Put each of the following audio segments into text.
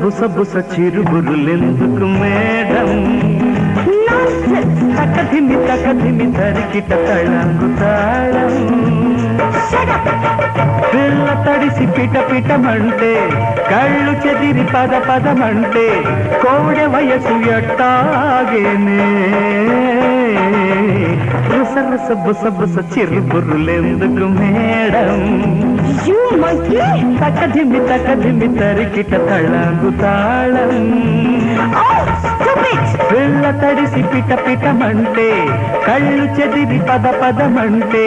బుస బుస చిరుబురులెందుకు madam Takadhimi తరికిట తళంగు తాళం పిల్ల తడిసి పిట పిటమంటే కళ్ళు చెదిరి పద పదమంటే కోడె వయసు ఎట్టాగేనే రుస బుస బుస చిరుబురులెందుకు మేడం తకధిమి తరికిట తళంగు తాళం పిల్ల తడిసి పిట పిటమంటే కళ్ళు చెదిరి పద పదమంటే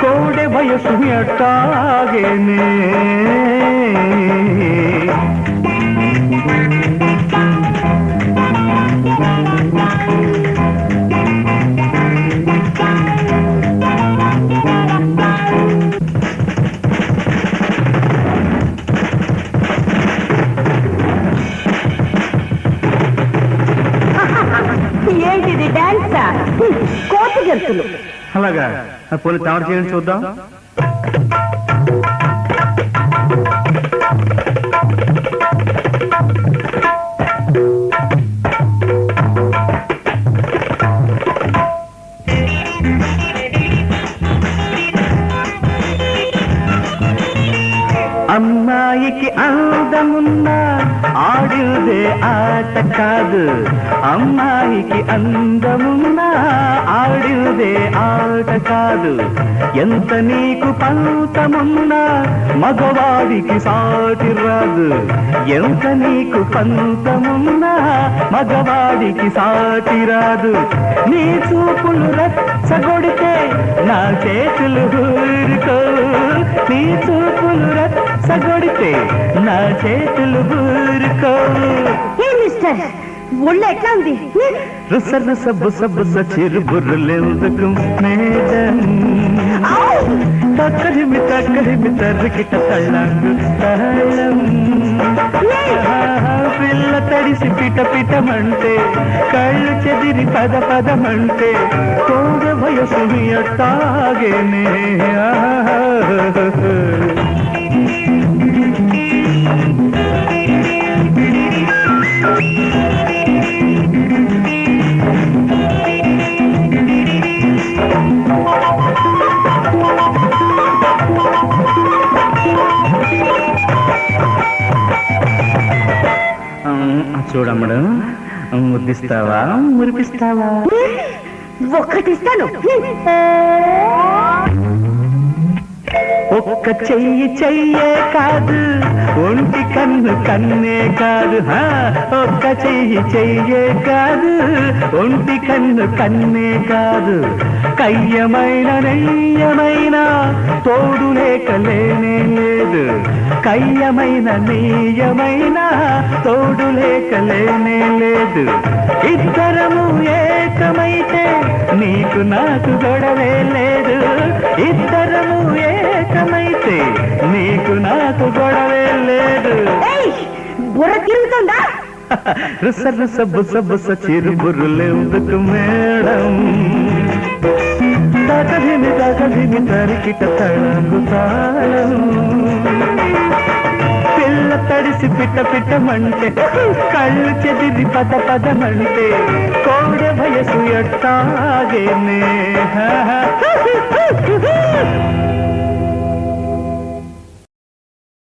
కోడె వయసు ఎట్టాగేనే ఏంటిది డాన్సా కోతి గంతులు అలాగా పోనీ తాడు చేయండి చూద్దాం అమ్మాయికి అందమున్నా ఆడిదే ఆట కాదు అమ్మాయికి అందమున్నా ఆడిదే ఆట కాదు ఎంత నీకు పంతమున్నా మగవాడికి సాటి రాదు ఎంత నీకు పంతమున్నా మగవాడికి సాటి రాదు నీ చూపులు రచ్చగొడితే నా చేతులు ఊరుకో నీ చూపులు రచ్చగొడితే నా చేతులు ఊరుకో మిస్టర్ ఒళ్ళు ఎట్లా ఉంది రుస బుస బుస చిరుబుర్రులెందుకు మేడం తక్కడిమి తరికిట తళ్ళంగు తాళం పిల్ల తడిసి పిట పిటమంటే కళ్ళు చెదిరి పద పదమంటే కోడ వయసు ఎట్టాగేనే చూడమ్మడు ముద్దిస్తావా మురిపిస్తావా ఒక్కటిస్తాను ఒక్క చెయ్యే కాదు ఒంటి కన్నే కాదు ఒక్క చెయ్యే కాదు ఒంటి కన్నే కాదు కయ్యమైన నెయ్యమైన తోడు లేక లేనే లేదు కయ్యమైన నెయ్యమైన తోడు లేక లేనే లేదు ఇద్దరము ఏకమైతే నీకు నాకు గొడవే లేదు ఇద్దరము ఏకమైతే నీకు నాకు గొడవే లేదు బుర్ర తిరుగుతుందా రుస బుస బుస చిరుబుర్రులెందుకు మేడం తకధిమి తరికిట తళంగు తాళం పిల్ల తడిసి పిట పిటమంటే కళ్ళు చెదిరి పద పదమంటే కోడె వయసు ఎట్టాగేనే